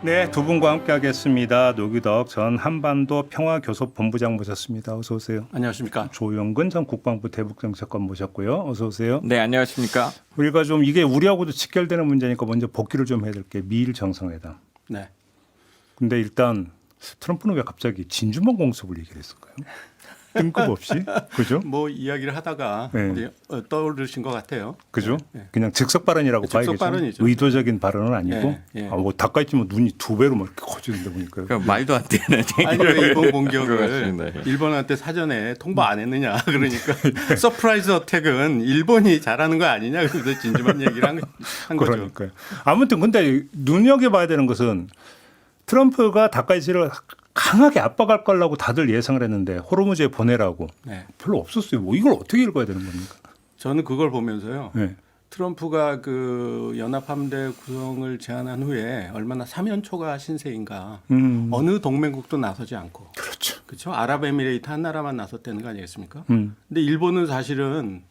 네, 두 분과 함께하겠습니다. 노규덕 전 한반도 평화교섭본부장 모셨습니다. 어서 오세요. 안녕하십니까. 조영근 전 국방부 대북정책관 모셨고요. 어서 오세요. 네, 안녕하십니까. 우리가 좀 이게 우리하고도 직결되는 문제니까 먼저 복귀를 좀 해야 될 게 미일 정상회담. 네. 근데 일단 트럼프는 왜 갑자기 진주만 공습을 얘기를 했을까요? 뜬금없이, 그죠? 뭐 이야기를 하다가 네. 이제 떠오르신 것 같아요. 그죠? 네. 그냥 즉석 발언이라고 즉석 봐야겠죠. 발언이죠. 의도적인 발언은 아니고, 네, 네. 뭐 닭가있지만 눈이 두 배로 막 이렇게 커지는데 보니까요. 그러니까 말도 안 되는 아니 왜 일본 것 공격을 같습니다. 일본한테 사전에 통보 안 했느냐 그러니까 서프라이즈 어택은 일본이 잘하는 거 아니냐 그래서 진지한 얘기를 한 거죠. 그러니까요. 아무튼 근데 눈여겨봐야 되는 것은 트럼프가 닭가이시를 강하게 압박할 거라고 다들 예상을 했는데 호르무즈에 보내라고 네. 별로 없었어요. 뭐 이걸 어떻게 읽어야 되는 겁니까? 저는 그걸 보면서요. 네. 트럼프가 그 연합함대 구성을 제안한 후에 얼마나 사면초가 신세인가. 어느 동맹국도 나서지 않고. 그렇죠. 그렇죠. 아랍에미레이트 한 나라만 나섰다는 거 아니겠습니까? 음. 근데 일본은 사실은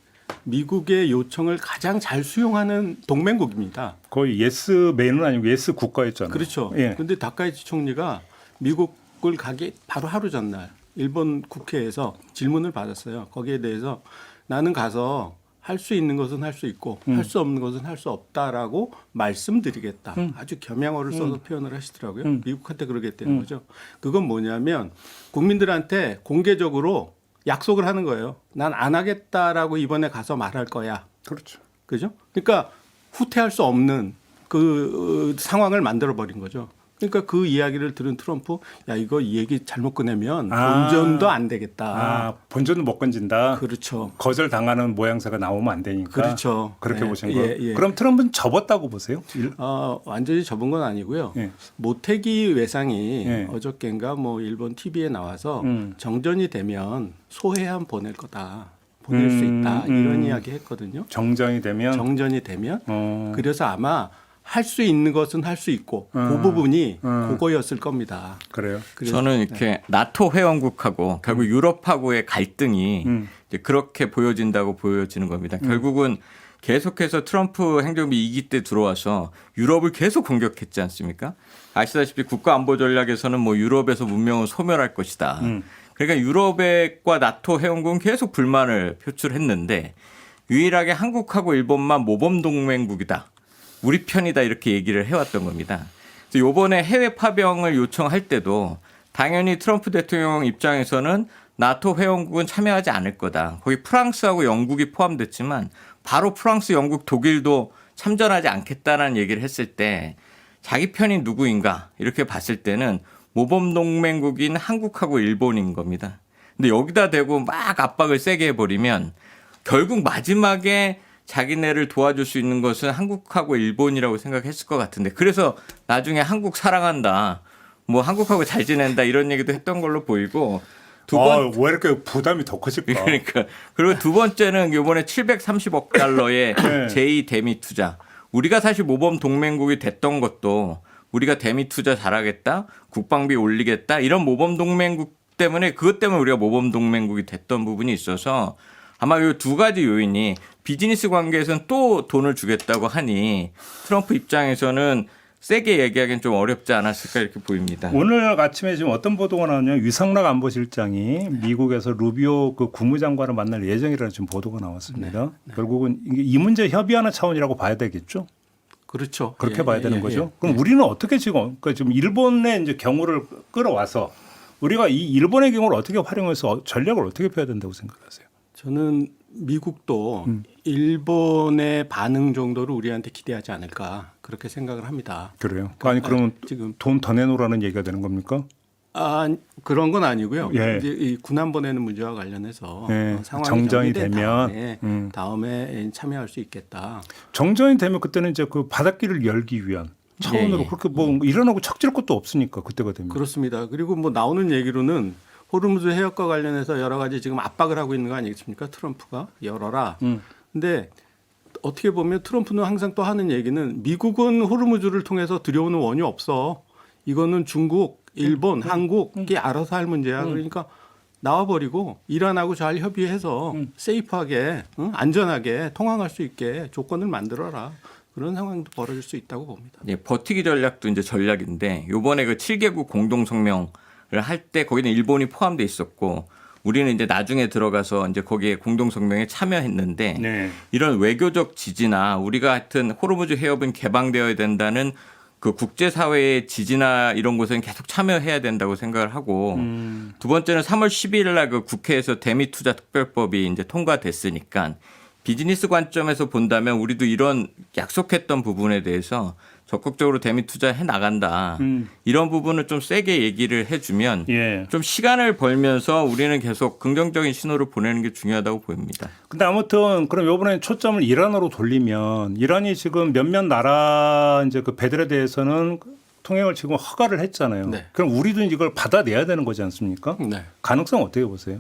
미국의 요청을 가장 잘 수용하는 동맹국입니다. 거의 예스맨은 아니고 예스 국가였잖아요. 그렇죠. 예. 그런데 다카이치 총리가 미국을 가기 바로 하루 전날 일본 국회에서 질문을 받았어요. 거기에 대해서 나는 가서 할 수 있는 것은 할 수 있고 할 수 없는 것은 할 수 없다라고 말씀드리겠다. 아주 겸양어를 써서 표현을 하시더라고요. 미국한테 그러겠다는 거죠. 그건 뭐냐면 국민들한테 공개적으로 약속을 하는 거예요. 난 안 하겠다라고 이번에 가서 말할 거야. 그렇죠. 그죠? 그러니까 후퇴할 수 없는 그 상황을 만들어 버린 거죠. 그러니까 그 이야기를 들은 트럼프, 야 이거 이 얘기 잘못 꺼내면 본전도 안 되겠다. 아, 본전은 못 건진다. 그렇죠. 거절 당하는 모양새가 나오면 안 되니까. 그렇죠. 그렇게 예, 보신 거예요. 예, 예. 그럼 트럼프는 접었다고 보세요? 완전히 접은 건 아니고요. 예. 모태기 외상이 예. 어저께인가 뭐 일본 TV에 나와서 정전이 되면 소해안 보낼 거다. 보낼 수 있다. 이런 이야기 했거든요. 정정이 되면 정전이 되면 어. 그래서 아마 할 수 있는 것은 할 수 있고 그 부분이 그거였을 겁니다. 그래요. 그래서 저는 이렇게 나토 회원국하고 결국 유럽하고의 갈등이 이제 그렇게 보여진다고 보여지는 겁니다. 결국은 계속해서 트럼프 행정부 2기 때 들어와서 유럽을 계속 공격했지 않습니까? 아시다시피 국가안보 전략에서는 뭐 유럽에서 문명을 소멸할 것이다. 그러니까 유럽과 나토 회원국은 계속 불만을 표출했는데 유일하게 한국하고 일본만 모범 동맹국이다. 우리 편이다 이렇게 얘기를 해왔던 겁니다. 그래서 이번에 해외 파병을 요청할 때도 당연히 트럼프 대통령 입장에서는 나토 회원국은 참여하지 않을 거다. 거기 프랑스하고 영국이 포함됐지만 바로 프랑스, 영국, 독일도 참전하지 않겠다라는 얘기를 했을 때 자기 편이 누구인가 이렇게 봤을 때는 모범 동맹국인 한국하고 일본인 겁니다. 근데 여기다 대고 막 압박을 세게 해버리면 결국 마지막에 자기네를 도와줄 수 있는 것은 한국하고 일본이라고 생각했을 것 같은데 그래서 나중에 한국 사랑한다. 뭐 한국하고 잘 지낸다 이런 얘기도 했던 걸로 보이고 왜 이렇게 부담이 더 커질까? 그러니까 그리고 두 번째는 이번에 730억 달러의 네. 제2 대미 투자. 우리가 사실 모범 동맹국이 됐던 것도 우리가 대미 투자 잘하겠다, 국방비 올리겠다 이런 모범 동맹국 때문에 그것 때문에 우리가 모범 동맹국이 됐던 부분이 있어서 아마 이 두 가지 요인이 비즈니스 관계에서는 또 돈을 주겠다고 하니 트럼프 입장에서는 세게 얘기하기는 좀 어렵지 않았을까 이렇게 보입니다. 오늘 아침에 지금 어떤 보도가 나왔냐면 위성락 안보실장이 미국에서 루비오 그 국무장관을 만날 예정이라는 지금 보도가 나왔습니다. 결국은 이 문제 협의하는 차원이라고 봐야 되겠죠? 그렇죠. 그렇게 예, 봐야 예, 되는 예, 거죠. 예. 그럼 우리는 어떻게 그러니까 지금 일본의 이제 경우를 끌어와서 우리가 이 일본의 경우를 어떻게 활용해서 전략을 어떻게 펴야 된다고 생각하세요? 저는 미국도 일본의 반응 정도를 우리한테 기대하지 않을까 그렇게 생각을 합니다. 그래요? 아니 그러면 지금 돈 더 내놓으라는 얘기가 되는 겁니까? 그런 건 아니고요. 예. 이제 이 군함 보내는 문제와 관련해서 예. 상황이 정전이 정리된 되면 다음에 참여할 수 있겠다. 정전이 되면 그때는 이제 그 바닷길을 열기 위한 차원으로 예, 예. 그렇게 뭐 일어나고 척질 것도 없으니까 그때가 되면. 그렇습니다. 그리고 뭐 나오는 얘기로는 호르무즈 해역과 관련해서 여러 가지 지금 압박을 하고 있는 거 아니겠습니까? 트럼프가 열어라. 근데 어떻게 보면 트럼프는 항상 또 하는 얘기는 미국은 호르무즈를 통해서 들여오는 원이 없어. 이거는 중국, 일본, 한국이 알아서 할 문제야. 그러니까 나와버리고 이란하고 잘 협의해서 세이프하게 안전하게 통항할 수 있게 조건을 만들어라. 그런 상황도 벌어질 수 있다고 봅니다. 예, 버티기 전략도 이제 전략인데 요번에 그 7개국 공동 성명을 할 때 거기는 일본이 포함돼 있었고 우리는 이제 나중에 들어가서 이제 거기에 공동 성명에 참여했는데 네. 이런 외교적 지지나 우리가 하여튼 호르무즈 해협은 개방되어야 된다는 그 국제사회의 지지나 이런 곳은 계속 참여해야 된다고 생각을 하고 두 번째는 3월 12일 날 그 국회에서 대미 투자 특별법이 이제 통과됐으니까 비즈니스 관점에서 본다면 우리도 이런 약속했던 부분에 대해서 적극적으로 대미 투자해 나간다. 이런 부분을 좀 세게 얘기를 해주면 예. 좀 시간을 벌면서 우리는 계속 긍정적인 신호를 보내는 게 중요하다고 보입니다. 근데 아무튼 그럼 이번에 초점을 이란으로 돌리면 이란이 지금 몇몇 나라 이제 그 배들에 대해서는 통행을 지금 허가를 했잖아요. 네. 그럼 우리도 이걸 받아내야 되는 거지 않습니까? 네. 가능성 어떻게 보세요?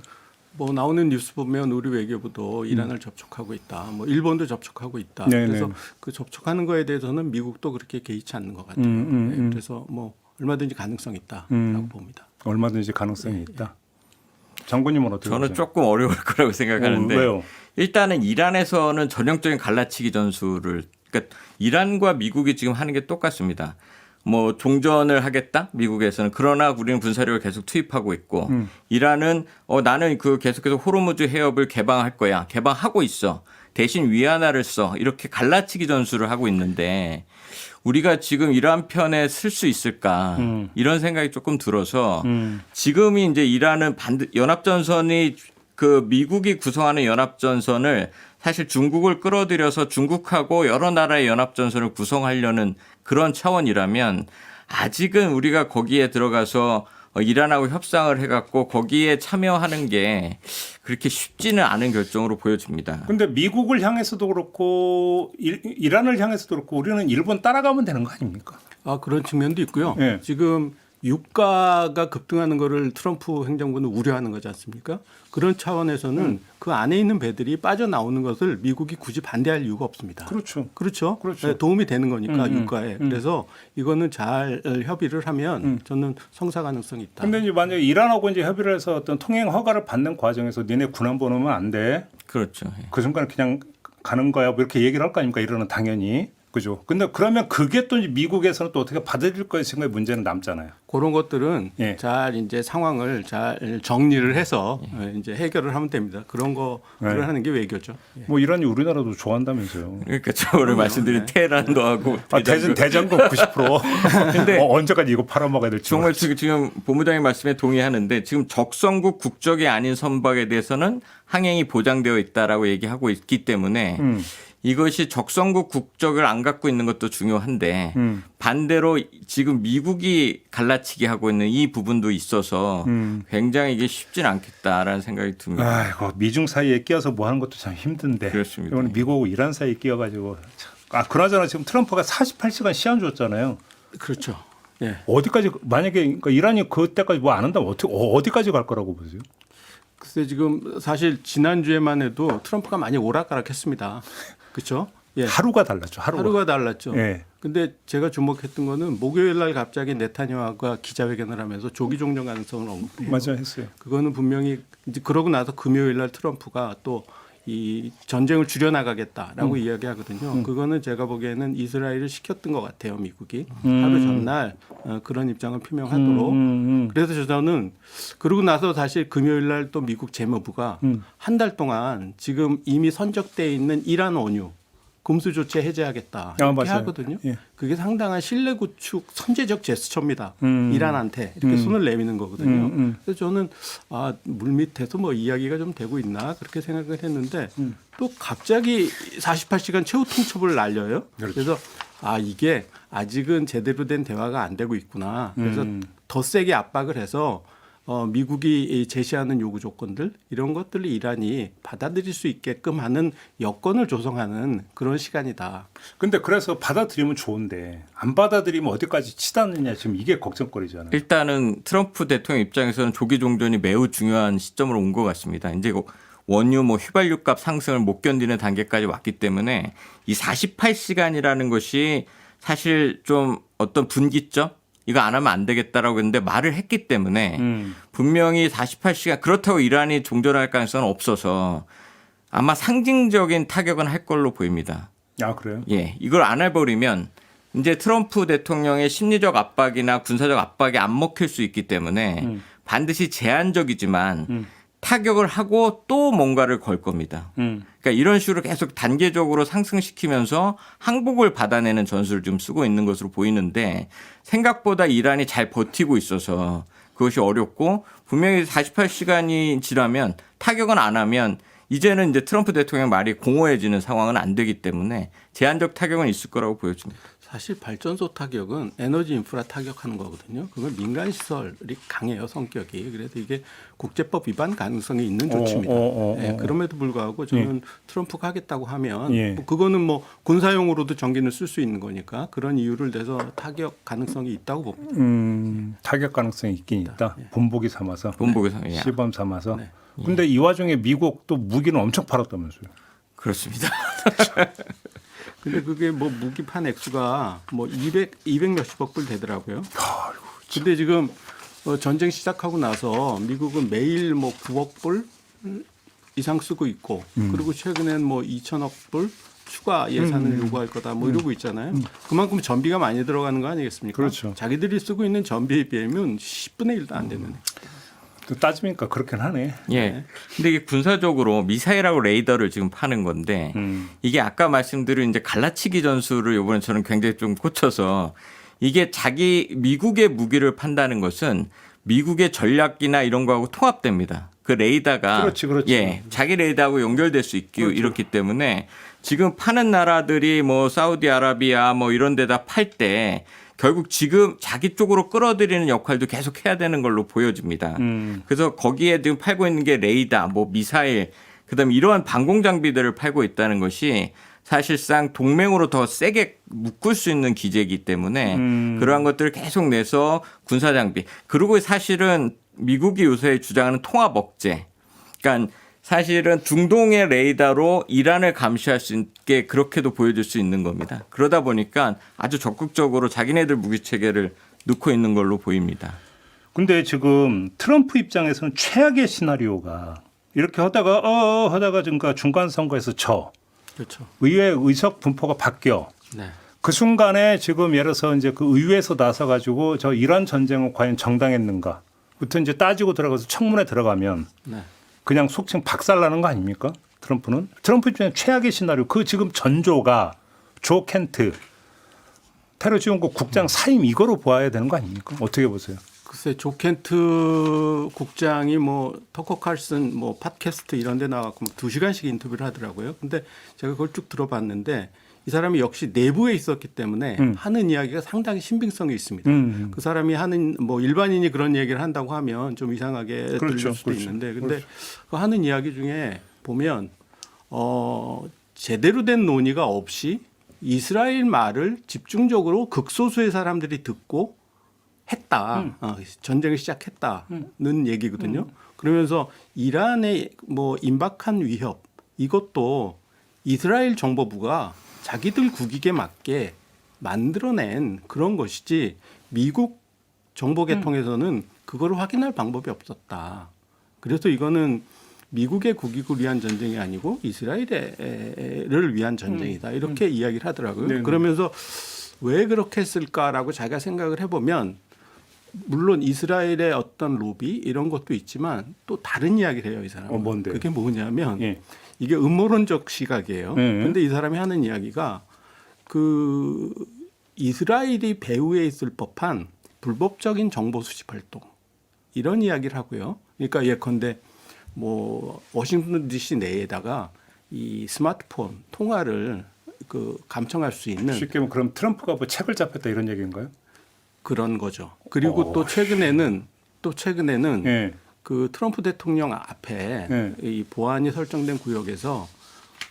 뭐 나오는 뉴스 보면 우리 외교부도 이란을 접촉하고 있다. 뭐 일본도 접촉하고 있다. 네네. 그래서 그 접촉하는 거에 대해서는 미국도 그렇게 개의치 않는 것 같아요. 네, 그래서 뭐 얼마든지 가능성이 있다라고 봅니다. 얼마든지 가능성이 있다. 장군님은 어떻게 저는 보세요? 조금 어려울 거라고 생각하는데 왜요? 일단은 이란에서는 전형적인 갈라치기 전술을 그러니까 이란과 미국이 지금 하는 게 똑같습니다. 뭐 종전을 하겠다 미국에서는 그러나 우리는 군사력을 계속 투입하고 있고 이란은 나는 그 계속해서 호르무즈 해협을 개방할 거야 개방하고 있어 대신 위안화를 써 이렇게 갈라치기 전술을 하고 있는데 우리가 지금 이란 편에 쓸 수 있을까 이런 생각이 조금 들어서 지금이 이제 이란은 연합전선이 그 미국이 구성하는 연합전선을 사실 중국을 끌어들여서 중국하고 여러 나라의 연합전선을 구성하려는 그런 차원이라면 아직은 우리가 거기에 들어가서 이란하고 협상을 해갖고 거기에 참여하는 게 그렇게 쉽지는 않은 결정으로 보여집니다. 근데 미국을 향해서도 그렇고 이란을 향해서도 그렇고 우리는 일본 따라가면 되는 거 아닙니까? 아 그런 측면도 있고요. 네. 지금 유가가 급등하는 거를 트럼프 행정부는 우려하는 거지 않습니까? 그런 차원에서는 그 안에 있는 배들이 빠져나오는 것을 미국이 굳이 반대할 이유가 없습니다. 그렇죠. 그렇죠. 그렇죠. 네, 도움이 되는 거니까 유가에. 그래서 이거는 잘 협의를 하면 저는 성사 가능성이 있다. 근데 이제 만약에 이란하고 이제 협의를 해서 어떤 통행 허가를 받는 과정에서 니네 군함 보내면 안 돼. 그렇죠. 그 순간 그냥 가는 거야. 뭐 이렇게 얘기를 할 거 아닙니까? 이란은 당연히. 그죠. 근데 그러면 그게 또 이제 미국에서는 또 어떻게 받아들일 거에 생각에 문제는 남잖아요. 그런 것들은 예. 잘 이제 상황을 잘 정리를 해서 이제 해결을 하면 됩니다. 그런 거를 네. 하는 게 외교죠. 예. 뭐 이란이 우리나라도 좋아한다면서요. 그러니까 저 오늘 말씀드린 테헤란도 하고 대전국 90%. 근데 언제까지 이거 팔아먹어야 될지. 정말 지금 본부장님 말씀에 동의하는데 지금 적성국 국적이 아닌 선박에 대해서는 항행이 보장되어 있다라고 얘기하고 있기 때문에 이것이 적성국 국적을 안 갖고 있는 것도 중요한데 반대로 지금 미국이 갈라치기 하고 있는 이 부분도 있어서 굉장히 이게 쉽진 않겠다라는 생각이 듭니다. 아이고 미중 사이에 끼어서 뭐 하는 것도 참 힘든데. 그렇습니다. 이번에 미국하고 이란 사이에 끼어가지고. 그나저나 지금 트럼프가 48시간 시한 줬잖아요. 그렇죠. 예. 어디까지 만약에 그러니까 이란이 그때까지 뭐 안 한다면 어디까지 갈 거라고 보세요? 글쎄 지금 사실 지난주에만 해도 트럼프가 많이 오락가락했습니다. 그렇죠? 예. 하루가 달랐죠. 하루가 달랐죠. 예. 근데 제가 주목했던 거는 목요일 날 갑자기 네타냐후가 기자회견을 하면서 조기 종전 가능성을 언급해요. 맞아 했어요. 그거는 분명히 이제 그러고 나서 금요일 날 트럼프가 또 이 전쟁을 줄여나가겠다라고 이야기하거든요. 그거는 제가 보기에는 이스라엘을 시켰던 것 같아요, 미국이. 하루 전날 그런 입장을 표명하도록. 그래서 저는 그러고 나서 사실 금요일 날 또 미국 재무부가 한 달 동안 지금 이미 선적돼 있는 이란 원유 금수 조치 해제하겠다 이렇게 맞아요. 하거든요. 예. 그게 상당한 신뢰 구축 선제적 제스처입니다. 이란한테 이렇게 손을 내미는 거거든요. 그래서 저는 물 밑에서 뭐 이야기가 좀 되고 있나 그렇게 생각을 했는데 또 갑자기 48시간 최후 통첩을 날려요. 그렇죠. 그래서 이게 아직은 제대로 된 대화가 안 되고 있구나. 그래서 더 세게 압박을 해서 미국이 제시하는 요구 조건들 이런 것들을 이란이 받아들일 수 있게끔 하는 여건을 조성하는 그런 시간이다. 근데 그래서 받아들이면 좋은데 안 받아들이면 어디까지 치닫느냐 지금 이게 걱정거리잖아요. 일단은 트럼프 대통령 입장에서는 조기 종전이 매우 중요한 시점으로 온 것 같습니다. 이제 원유 휘발유값 상승을 못 견디는 단계까지 왔기 때문에 이 48시간이라는 것이 사실 좀 어떤 분기점 이거 안 하면 안 되겠다라고 했는데 말을 했기 때문에 분명히 48시간 그렇다고 이란이 종전할 가능성은 없어서 아마 상징적인 타격은 할 걸로 보입니다. 아 그래요? 예, 이걸 안 해버리면 이제 트럼프 대통령의 심리적 압박이나 군사적 압박이 안 먹힐 수 있기 때문에 반드시 제한적이지만 타격을 하고 또 뭔가를 걸 겁니다. 그러니까 이런 식으로 계속 단계적으로 상승시키면서 항복을 받아내는 전술을 좀 쓰고 있는 것으로 보이는데 생각보다 이란이 잘 버티고 있어서 그것이 어렵고 분명히 48시간이 지나면 타격은 안 하면 이제는 이제 트럼프 대통령 말이 공허해지는 상황은 안 되기 때문에 제한적 타격은 있을 거라고 보여집니다. 사실 발전소 타격은 에너지 인프라 타격하는 거거든요. 그건 민간 시설이 강해요, 성격이. 그래서 이게 국제법 위반 가능성이 있는 조치입니다. 예, 그럼에도 불구하고 저는 트럼프가 하겠다고 하면 뭐 그거는 뭐 군사용으로도 전기를 쓸 수 있는 거니까 그런 이유를 대서 타격 가능성이 있다고 봅니다. 타격 가능성이 있긴 있다. 본보기 삼아서. 본보기에서 예. 시범 삼아서. 네. 근데 이 와중에 미국 또 무기는 엄청 팔았다면서요. 그렇습니다. 근데 그게 뭐 무기판 액수가 뭐 200 몇십억 불 되더라고요. 근데 지금 전쟁 시작하고 나서 미국은 매일 뭐 9억 불 이상 쓰고 있고 그리고 최근엔 뭐 2천억 불 추가 예산을 요구할 거다 뭐 이러고 있잖아요. 그만큼 전비가 많이 들어가는 거 아니겠습니까? 그렇죠. 자기들이 쓰고 있는 전비에 비하면 10분의 1도 안 되는. 또 따지니까 그렇긴 하네. 예. 근데 이게 군사적으로 미사일하고 레이더를 지금 파는 건데 이게 아까 말씀드린 이제 갈라치기 전술을 이번에 저는 굉장히 좀 꽂혀서 이게 미국의 무기를 판다는 것은 미국의 전략기나 이런 거하고 통합됩니다. 그 레이더가 그렇지. 예, 자기 레이더하고 연결될 수 있기 이렇기 때문에 지금 파는 나라들이 뭐 사우디아라비아 뭐 이런 데다 팔 때 결국 지금 자기 쪽으로 끌어들이는 역할도 계속 해야 되는 걸로 보여집니다. 그래서 거기에 지금 팔고 있는 게 레이더, 뭐 미사일, 그다음에 이러한 방공 장비들을 팔고 있다는 것이 사실상 동맹으로 더 세게 묶을 수 있는 기제이기 때문에 그러한 것들을 계속 내서 군사 장비. 그리고 사실은 미국이 요새 주장하는 통합 억제. 그러니까 사실은 중동의 레이더로 이란을 감시할 수 있게 그렇게도 보여줄 수 있는 겁니다. 그러다 보니까 아주 적극적으로 자기네들 무기 체계를 넣고 있는 걸로 보입니다. 근데 지금 트럼프 입장에서는 최악의 시나리오가 이렇게 하다가 중간 선거에서 그렇죠. 의회 의석 분포가 바뀌어. 네. 그 순간에 지금 예를 들어서 이제 그 의회에서 나서 가지고 저 이란 전쟁은 과연 정당했는가부터 이제 따지고 들어가서 청문회 들어가면 네. 그냥 속칭 박살나는 거 아닙니까? 트럼프는 트럼프 입장에 최악의 시나리오. 그 지금 전조가 조 켄트 테러 지원국 국장 사임 이거로 보아야 되는 거 아닙니까? 어떻게 보세요? 글쎄 조 켄트 국장이 뭐 터커 칼슨 뭐 팟캐스트 이런 데 나가고 2시간씩 인터뷰를 하더라고요. 근데 제가 그걸 쭉 들어봤는데 이 사람이 역시 내부에 있었기 때문에 하는 이야기가 상당히 신빙성이 있습니다. 그 사람이 하는 뭐 일반인이 그런 얘기를 한다고 하면 좀 이상하게 들릴 수도 있는데 근데 그 하는 이야기 중에 보면 제대로 된 논의가 없이 이스라엘 말을 집중적으로 극소수의 사람들이 듣고 했다. 전쟁을 시작했다는 얘기거든요. 그러면서 이란의 뭐 임박한 위협 이것도 이스라엘 정보부가 자기들 국익에 맞게 만들어낸 그런 것이지 미국 정보계통에서는 그걸 확인할 방법이 없었다. 그래서 이거는 미국의 국익을 위한 전쟁이 아니고 이스라엘을 위한 전쟁이다. 이렇게 이야기를 하더라고요. 네네. 그러면서 왜 그렇게 했을까라고 자기가 생각을 해보면 물론 이스라엘의 어떤 로비 이런 것도 있지만 또 다른 이야기를 해요. 이 사람은. 뭔데요? 그게 뭐냐면 예. 이게 음모론적 시각이에요. 그런데 이 사람이 하는 이야기가 그 이스라엘이 배후에 있을 법한 불법적인 정보 수집 활동 이런 이야기를 하고요. 그러니까 예컨대 뭐 워싱턴 DC 내에다가 이 스마트폰 통화를 그 감청할 수 있는 쉽게 말하면 그럼 트럼프가 뭐 책을 잡혔다 이런 얘기인가요? 그런 거죠. 그리고 또 최근에는 예. 그 트럼프 대통령 앞에 이 보안이 설정된 구역에서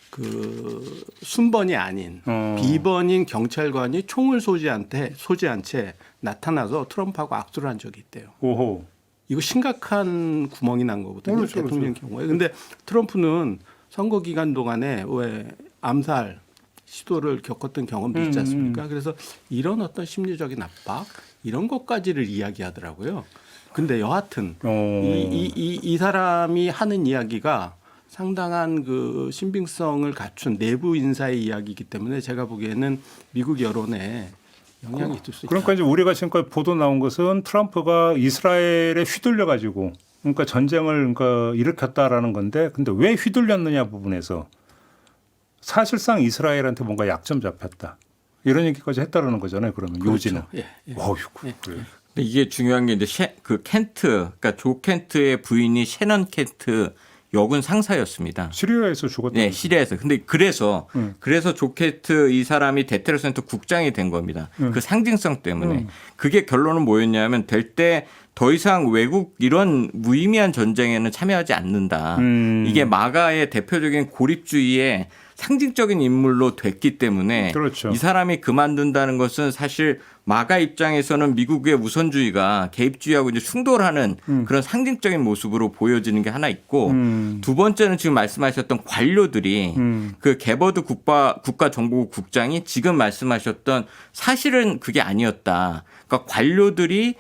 그 순번이 아닌 비번인 경찰관이 총을 소지한 채 나타나서 트럼프하고 악수를 한 적이 있대요. 오호. 이거 심각한 구멍이 난 거거든요. 그렇죠, 대통령 경우에. 근데 트럼프는 선거 기간 동안에 왜 암살 시도를 겪었던 경험도 있지 않습니까? 그래서 이런 어떤 심리적인 압박 이런 것까지를 이야기하더라고요. 근데 여하튼 이 사람이 하는 이야기가 상당한 그 신빙성을 갖춘 내부 인사의 이야기이기 때문에 제가 보기에는 미국 여론에 영향이 있을 수 있다. 그러니까 이제 우리가 지금까지 보도 나온 것은 트럼프가 이스라엘에 휘둘려 가지고 그러니까 전쟁을 그러니까 일으켰다라는 건데 근데 왜 휘둘렸느냐 부분에서 사실상 이스라엘한테 뭔가 약점 잡혔다. 이런 얘기까지 했다라는 거잖아요. 그러면 그렇죠. 요지는. 예, 예. 어휴, 예. 그래. 근데 이게 중요한 게 이제 그 켄트, 그러니까 조 켄트의 부인이 셰넌 켄트 여군 상사였습니다. 시리아에서 죽었다. 네, 시리아에서. 근데 그래서 조 켄트 이 사람이 대테러 센터 국장이 된 겁니다. 그 상징성 때문에. 그게 결론은 뭐였냐면 될 때 더 이상 외국 이런 무의미한 전쟁에는 참여하지 않는다. 이게 마가의 대표적인 고립주의의 상징적인 인물로 됐기 때문에 그렇죠. 이 사람이 그만둔다는 것은 사실 마가 입장에서는 미국의 우선주의가 개입주의하고 이제 충돌하는 그런 상징적인 모습으로 보여지는 게 하나 있고 두 번째는 지금 말씀하셨던 관료들이 그 게버드 국가정보국 국장이 지금 말씀하셨던 사실은 그게 아니었다. 그러니까 관료들이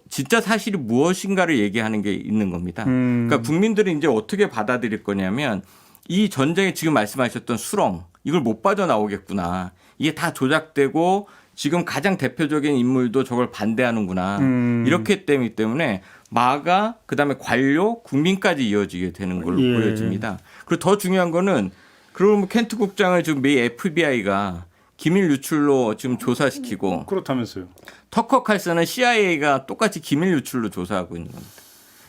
진짜 사실이 무엇인가를 얘기하는 게 있는 겁니다. 그러니까 국민들은 이제 어떻게 받아들일 거냐면 이 전쟁에 지금 말씀하셨던 수렁 이걸 못 빠져나오겠구나. 이게 다 조작되고 지금 가장 대표적인 인물도 저걸 반대하는구나. 이렇게 되기 때문에 마가 그다음에 관료 국민까지 이어지게 되는 걸로 예. 보여집니다. 그리고 더 중요한 거는 그러면 켄트 국장을 지금 미 FBI가 기밀 유출로 지금 조사시키고 그렇다면서요. 터커 칼슨은 CIA가 똑같이 기밀 유출로 조사하고 있는 겁니다.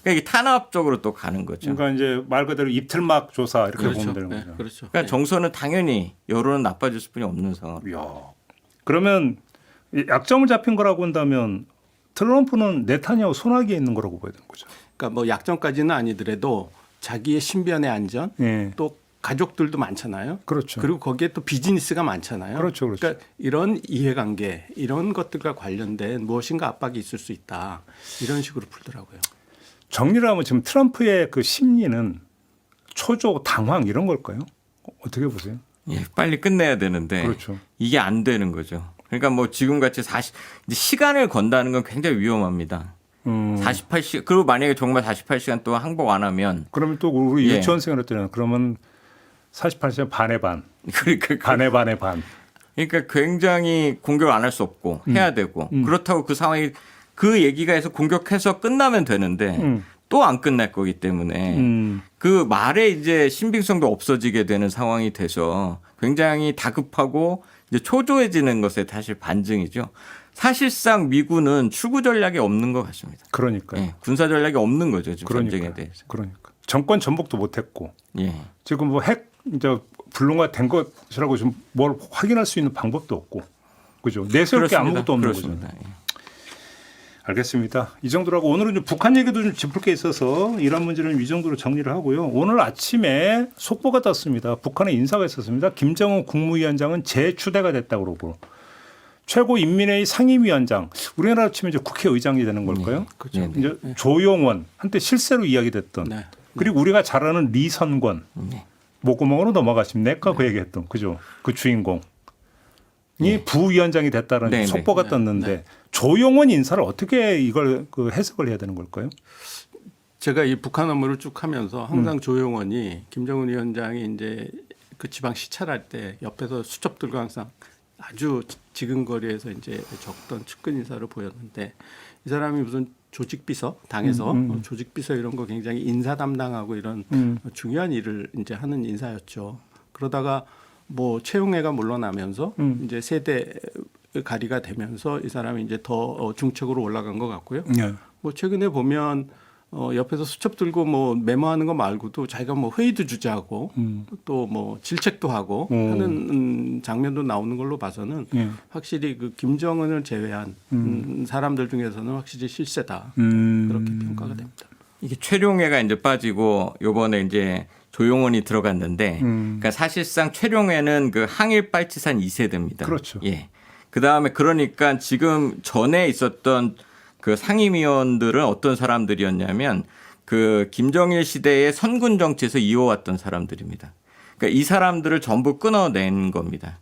그러니까 이게 탄압적으로 또 가는 거죠. 그러니까 이제 말 그대로 입틀막 조사 이렇게 그렇죠. 보면 되는 네, 거죠. 그렇죠. 그러니까 정서는 당연히 여론은 나빠질 수뿐이 없는 상황. 이야. 그러면 이 약점을 잡힌 거라고 한다면 트럼프는 네타냐후 손아귀에 있는 거라고 봐야 되는 거죠. 그러니까 뭐 약점까지는 아니더라도 자기의 신변의 안전 예. 또 가족들도 많잖아요. 그렇죠. 그리고 거기에 또 비즈니스가 많잖아요. 그렇죠, 그렇죠. 그러니까 이런 이해관계, 이런 것들과 관련된 무엇인가 압박이 있을 수 있다. 이런 식으로 풀더라고요. 정리를 하면 지금 트럼프의 그 심리는 초조, 당황 이런 걸까요? 어떻게 보세요? 예, 빨리 끝내야 되는데 그렇죠. 이게 안 되는 거죠. 그러니까 뭐 지금같이 이제 시간을 건다는 건 굉장히 위험합니다. 48시간 그리고 만약에 정말 48시간 동안 항복 안 하면 그러면 또 우리 예. 유치원생을 했더니 그러면 48시간 반의 반, 그러니까 반의 반의 반. 그러니까 굉장히 공격을 안 할 수 없고 해야 되고 그렇다고 그 상황이 그 얘기가 해서 공격해서 끝나면 되는데 또 안 끝날 거기 때문에 그 말에 이제 신빙성도 없어지게 되는 상황이 돼서 굉장히 다급하고 이제 초조해지는 것에 사실 반증이죠. 사실상 미군은 출구 전략이 없는 것 같습니다. 그러니까요. 예, 군사 전략이 없는 거죠. 지금 그러니까요. 전쟁에 대해서. 그러니까 정권 전복도 못했고 예. 지금 뭐 핵 이제 불능화된 것이라고 좀 뭘 확인할 수 있는 방법도 없고, 그죠? 내세울 게 그렇습니다. 아무것도 없는 그렇습니다. 거죠. 예. 알겠습니다. 이 정도라고 오늘은 좀 북한 얘기도 좀 짚을 게 있어서 이란 문제는 이 정도로 정리를 하고요. 오늘 아침에 속보가 떴습니다. 북한에 인사가 있었습니다. 김정은 국무위원장은 재추대가 됐다고 그러고 최고인민회의 상임위원장 우리나라 치면 이제 국회의장이 되는 걸까요? 그렇죠. 네, 네. 이제 조용원 한때 실세로 이야기됐던 네. 그리고 우리가 잘 아는 리선권 네. 목구멍으로 넘어가시면 내가 그 얘기했던 그죠? 그 주인공이 부위원장이 됐다는 네, 네. 속보가 네, 떴는데 네. 조용원 인사를 어떻게 이걸 그 해석을 해야 되는 걸까요? 제가 이 북한 업무를 쭉 하면서 항상 조용원이 김정은 위원장이 이제 그 지방 시찰할 때 옆에서 수첩들과 항상 아주 지근거리에서 이제 적던 측근 인사를 보였는데 이 사람이 무슨 조직비서 당에서 조직비서 이런 거 굉장히 인사 담당하고 이런 중요한 일을 이제 하는 인사였죠. 그러다가 뭐 최용해가 물러나면서 이제 세대 가리가 되면서 이 사람이 이제 더 중책으로 올라간 것 같고요. 네. 뭐 최근에 보면 옆에서 수첩 들고 뭐 메모하는 거 말고도 자기가 뭐 회의도 주재하고 또 뭐 질책도 하고 하는 장면도 나오는 걸로 봐서는 확실히 그 김정은을 제외한 사람들 중에서는 확실히 실세다 그렇게 평가가 됩니다. 이게 최룡해가 이제 빠지고 요번에 이제 조용원이 들어갔는데 그러니까 사실상 최룡해는 그 항일 빨치산 2세대입니다. 그렇죠. 예. 그다음에 그러니까 지금 전에 있었던 그 상임위원들은 어떤 사람들이었냐면 그 김정일 시대의 선군 정치에서 이어왔던 사람들입니다. 그러니까 이 사람들을 전부 끊어낸 겁니다.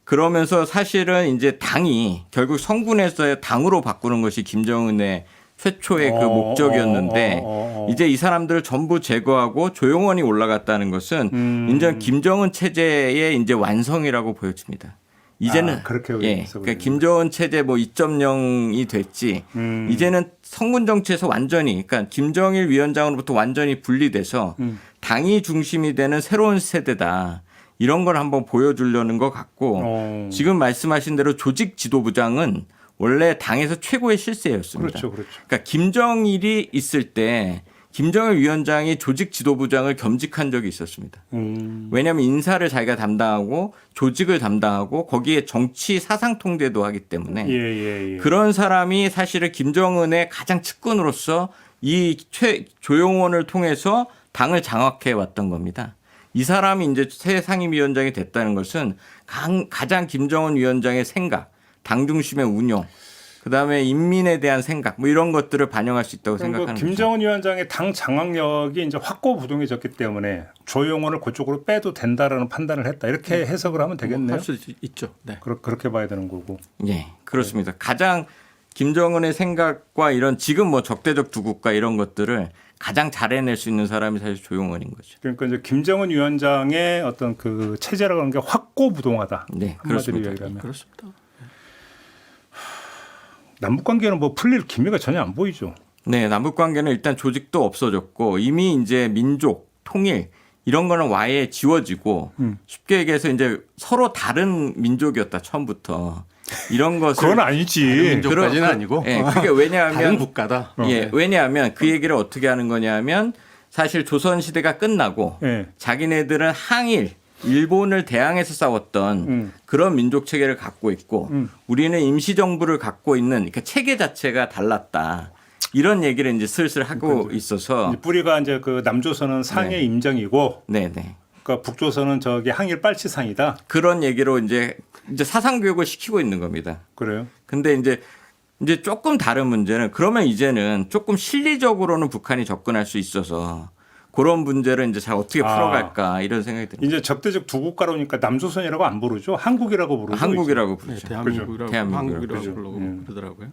그러면서 사실은 이제 당이 결국 성군에서의 당으로 바꾸는 것이 김정은의 최초의 그 목적이었는데 이제 이 사람들을 전부 제거하고 조용원이 올라갔다는 것은 이제 김정은 체제의 이제 완성이라고 보여집니다. 이제는 그렇게 그러니까 김정은 체제 뭐 2.0이 됐지. 이제는 성군 정치에서 완전히 그러니까 김정일 위원장으로부터 완전히 분리돼서 당이 중심이 되는 새로운 세대다. 이런 걸 한번 보여주려는 것 같고 지금 말씀하신 대로 조직 지도부장은 원래 당에서 최고의 실세였습니다. 그렇죠, 그렇죠. 그러니까 김정일이 있을 때 김정일 위원장이 조직 지도부장을 겸직한 적이 있었습니다. 왜냐하면 인사를 자기가 담당하고 조직을 담당하고 거기에 정치 사상 통제도 하기 때문에 그런 사람이 사실은 김정은의 가장 측근으로서 이 조용원을 통해서 당을 장악해 왔던 겁니다. 이 사람이 이제 새 상임위원장이 됐다는 것은 가장 김정은 위원장의 생각, 당 중심의 운용, 그다음에 인민에 대한 생각 뭐 이런 것들을 반영할 수 있다고 생각하는 거죠. 김정은 위원장의 당 장악력이 이제 확고부동해졌기 때문에 조용원을 그쪽으로 빼도 된다라는 판단을 했다. 이렇게 해석을 하면 되겠네요. 할 수 있죠. 네. 그렇게 봐야 되는 거고. 예, 그렇습니다. 가장 김정은의 생각과 이런 지금 뭐 적대적 두 국가 이런 것들을 가장 잘 해낼 수 있는 사람이 사실 조용원인 거죠. 그러니까 이제 김정은 위원장의 어떤 그 체제라고 하는 게 확고부동하다. 네, 한마디로 그렇습니다. 이야기하면. 그렇습니다. 남북 관계는 뭐 풀릴 기미가 전혀 안 보이죠. 네, 남북 관계는 일단 조직도 없어졌고 이미 이제 민족 통일 이런 거는 와해 지워지고 쉽게 얘기해서 이제 서로 다른 민족이었다 처음부터 이런 것을 그건 아니지. 민족까지는 아니고. 예, 그게 왜냐하면 다른 국가다. 예, 왜냐하면 그 얘기를 어떻게 하는 거냐면 사실 조선 시대가 끝나고 자기네들은 항일 일본을 대항해서 싸웠던 그런 민족 체계를 갖고 있고 우리는 임시정부를 갖고 있는 그러니까 체계 자체가 달랐다. 이런 얘기를 이제 슬슬 하고 있어서 뿌리가 이제 그 남조선은 상해 임정이고 네네. 그러니까 북조선은 저기 항일 빨치상이다. 그런 얘기로 이제 사상 교육을 시키고 있는 겁니다. 그래요? 근데 이제 조금 다른 문제는 그러면 이제는 조금 실리적으로는 북한이 접근할 수 있어서 그런 문제를 이제 잘 어떻게 풀어갈까 이런 생각이 듭니다. 이제 적대적 두 국가로니까 남조선이라고 안 부르죠. 한국이라고 부르죠. 한국이라고 네, 부르죠. 대한민국이라고 대한민국이라고 한국이라고 그러더라고요.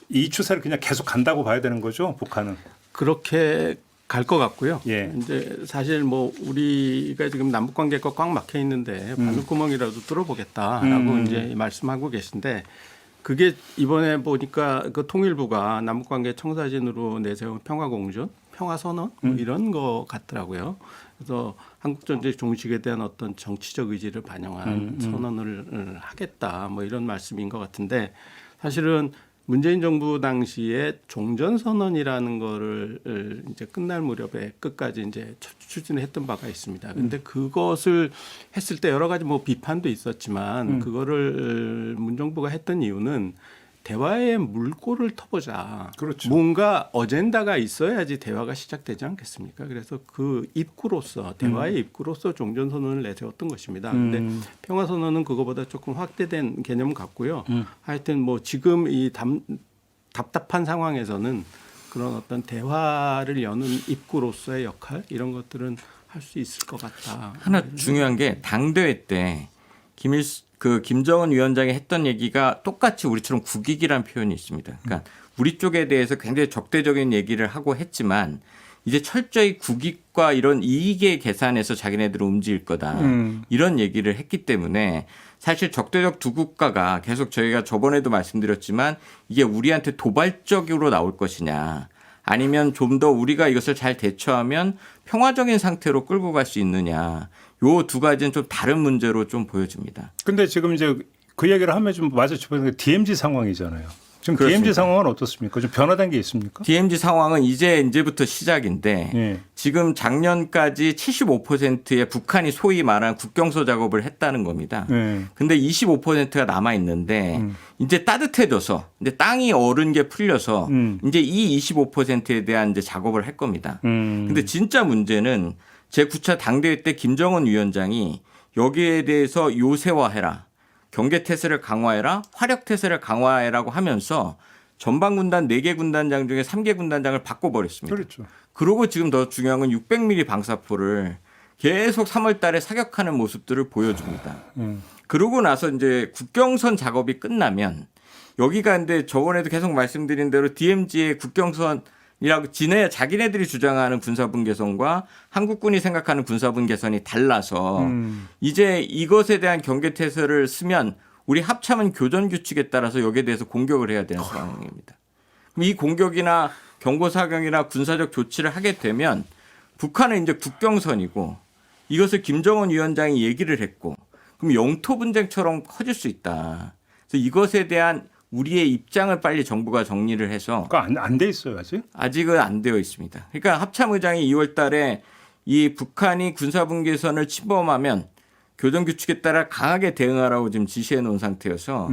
이 추세를 그냥 계속 간다고 봐야 되는 거죠. 북한은. 그렇게 갈 것 같고요. 예. 이제 사실 뭐 우리가 지금 남북 관계가 꽉 막혀 있는데 바늘구멍이라도 뚫어보겠다라고 이제 말씀하고 계신데 그게 이번에 보니까 그 통일부가 남북 관계 청사진으로 내세운 평화공존, 평화선언 뭐 이런 거 같더라고요. 그래서 한국 전쟁 종식에 대한 어떤 정치적 의지를 반영한 선언을 하겠다 뭐 이런 말씀인 것 같은데 사실은 문재인 정부 당시에 종전선언이라는 거를 이제 끝날 무렵에 끝까지 이제 추진했던 바가 있습니다. 근데 그것을 했을 때 여러 가지 뭐 비판도 있었지만 그거를 문정부가 했던 이유는 대화의 물꼬를 터보자. 그렇죠. 뭔가 어젠다가 있어야지 대화가 시작되지 않겠습니까? 그래서 그 입구로서 대화의 입구로서 종전선언을 내세웠던 것입니다. 그런데 평화선언은 그거보다 조금 확대된 개념 같고요. 하여튼 뭐 지금 이 답답한 상황에서는 그런 어떤 대화를 여는 입구로서의 역할 이런 것들은 할 수 있을 것 같다. 하나 중요한 게 당대회 때 김정은 위원장이 했던 얘기가 똑같이 우리처럼 국익이라는 표현이 있습니다. 그러니까 우리 쪽에 대해서 굉장히 적대적인 얘기를 하고 했지만 이제 철저히 국익과 이런 이익의 계산에서 자기네들은 움직일 거다. 이런 얘기를 했기 때문에 사실 적대적 두 국가가 계속 저희가 저번에도 말씀드렸지만 이게 우리한테 도발적으로 나올 것이냐 아니면 좀 더 우리가 이것을 잘 대처하면 평화적인 상태로 끌고 갈 수 있느냐. 요 두 가지는 좀 다른 문제로 좀 보여집니다. 근데 지금 이제 그 얘기를 하면 좀 맞아 짚어야 게 DMZ 상황이잖아요. 지금 그렇습니다. DMZ 상황은 어떻습니까? 좀 변화된 게 있습니까? DMZ 상황은 이제부터 시작인데 지금 작년까지 75%의 북한이 소위 말한 국경서 작업을 했다는 겁니다. 근데 25%가 남아 있는데 이제 따뜻해져서 이제 땅이 얼은 게 풀려서 이제 이 25%에 대한 이제 작업을 할 겁니다. 근데 진짜 문제는 제9차 당대회 때 김정은 위원장이 여기에 대해서 요새화해라. 경계태세를 강화해라. 화력태세를 강화해라고 하면서 전방군단 4개 군단장 중에 3개 군단장을 바꿔버렸습니다. 그렇죠. 그리고 지금 더 중요한 건 600mm 방사포를 계속 3월 달에 사격하는 모습들을 보여줍니다. 그러고 나서 이제 국경선 작업이 끝나면 여기가 근데 저번에도 계속 말씀드린 대로 DMZ의 국경선이라고 자기네들이 주장하는 군사분 개선과 한국군이 생각하는 군사분 개선이 달라서 이제 이것에 대한 경계 태세를 쓰면 우리 합참은 교전 규칙에 따라서 여기에 대해서 공격을 해야 되는 상황입니다. 그럼 이 공격이나 경고 사격이나 군사적 조치를 하게 되면 북한은 이제 국경선이고 이것을 김정은 위원장이 얘기를 했고 그럼 영토 분쟁처럼 커질 수 있다. 그래서 이것에 대한 우리의 입장을 빨리 정부가 정리를 해서 그거 안 돼 있어요 아직? 아직은 안 되어 있습니다. 그러니까 합참의장이 2월 달에 이 북한이 군사분계선을 침범하면 교전규칙에 따라 강하게 대응하라고 지금 지시해 놓은 상태여서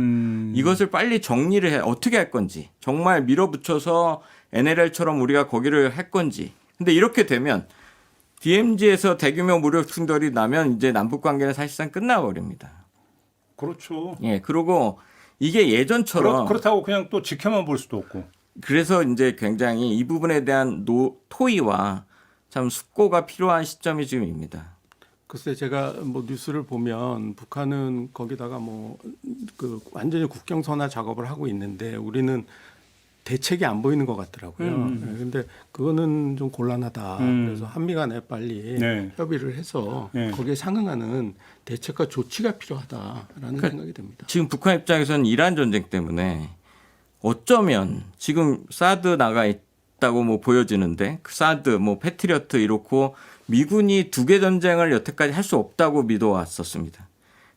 이것을 빨리 정리를 해 어떻게 할 건지 정말 밀어붙여서 NLL처럼 우리가 거기를 할 건지. 근데 이렇게 되면 DMZ에서 대규모 무력 충돌이 나면 이제 남북 관계는 사실상 끝나버립니다. 그렇죠. 예, 그리고 이게 예전처럼 그렇다고 그냥 또 지켜만 볼 수도 없고. 그래서 이제 굉장히 이 부분에 대한 토의와 참 숙고가 필요한 시점이 지금입니다. 글쎄 제가 뭐 뉴스를 보면 북한은 거기다가 뭐 그 완전히 국경선화 작업을 하고 있는데 우리는 대책이 안 보이는 것 같더라고요. 그런데 그거는 좀 곤란하다. 그래서 한미 간에 빨리 네. 협의를 해서 네. 거기에 상응하는 대책과 조치가 필요하다라는 생각이 듭니다. 지금 북한 입장에서는 이란 전쟁 때문에 어쩌면 지금 사드 나가 있다고 뭐 보여지는데 그 사드 뭐 패트리어트 이렇고 미군이 2개 전쟁을 여태까지 할 수 없다고 믿어왔었습니다.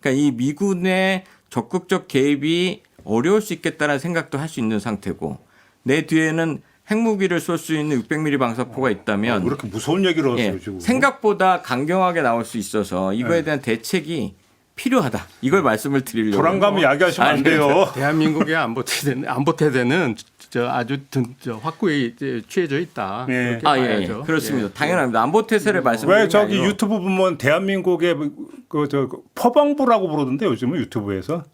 그러니까 이 미군의 적극적 개입이 어려울 수 있겠다는 생각도 할 수 있는 상태고 내 뒤에는 핵무기를 쏠 수 있는 600mm 방사포가 있다면 왜 이렇게 무서운 얘기를 하세요 예, 지금? 생각보다 강경하게 나올 수 있어서 이거에 대한 대책이 필요하다. 이걸 말씀을 드리려고. 불안감을 야기하시면 안 아니, 돼요. 대한민국의 안보태세는 아주 확고히 이제 취해져 있다. 예. 그렇게 예, 봐야죠. 그렇습니다. 예. 당연합니다. 안보 태세를 말씀드리는 왜 게 저기 아니고 유튜브 보면 대한민국의 그 포방부라고 부르던데 요즘은 유튜브에서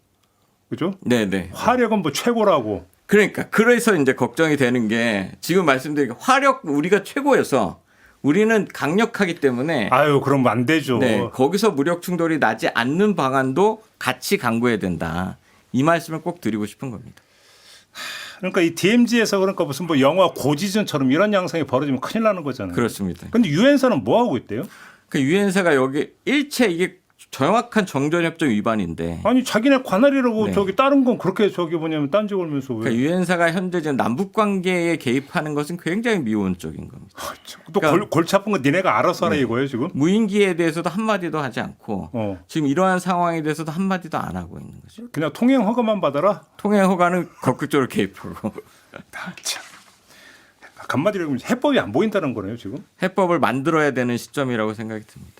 그죠? 네네. 화력은 뭐 최고라고. 그러니까 그래서 이제 걱정이 되는 게 지금 말씀드린 화력 우리가 최고여서 우리는 강력하기 때문에 아유 그럼 안 되죠. 네, 거기서 무력 충돌이 나지 않는 방안도 같이 강구해야 된다. 이 말씀을 꼭 드리고 싶은 겁니다. 그러니까 이 DMZ에서 그러니까 무슨 뭐 영화 고지전처럼 이런 양상이 벌어지면 큰일 나는 거잖아요. 그렇습니다. 근데 유엔사는 뭐 하고 있대요? 그 유엔사가 여기 일체 이게 정확한 정전협정 위반인데 아니 자기네 관할이라고 네. 저기 다른 건 그렇게 저기 뭐냐면 딴지 걸면서 왜? 그러니까 유엔사가 현재 지금 남북 관계에 개입하는 것은 굉장히 미온적인 겁니다. 또 그러니까 골치 아픈 건 니네가 알아서 하라 이거예요 지금? 무인기에 대해서도 한마디도 하지 않고 지금 이러한 상황에 대해서도 한마디도 안 하고 있는 거죠. 그냥 통행 허가만 받아라. 통행 허가는 적극적으로 개입하고 참. 간마디로 얘기하면 해법이 안 보인다는 거네요 지금. 해법을 만들어야 되는 시점이라고 생각이 듭니다.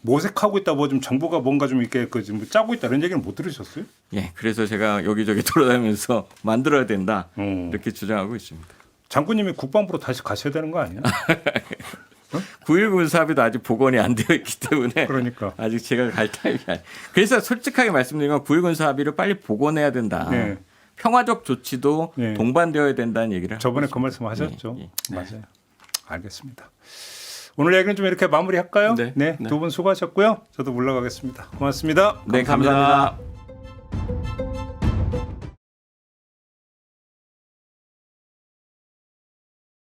모색하고 있다 뭐 좀 정부가 뭔가 좀 이렇게 그 지금 짜고 있다 이런 얘기는 못 들으셨어요? 예, 그래서 제가 여기저기 돌아다니면서 만들어야 된다 이렇게 주장하고 있습니다. 장군님이 국방부로 다시 가셔야 되는 거 아니야? 9.19 군사합의도 아직 복원이 안 되어 있기 때문에 그러니까. 아직 제가 갈 타임이 아니에요. 그래서 솔직하게 말씀드리면 9.19 군사합의를 빨리 복원해야 된다. 네. 평화적 조치도 네. 동반되어야 된다는 얘기를 저번에 하고 그 말씀 하셨죠. 예, 예. 맞아요. 알겠습니다. 오늘 얘기는 좀 이렇게 마무리할까요? 네. 두 분 수고하셨고요. 저도 물러가겠습니다. 고맙습니다. 네, 감사합니다.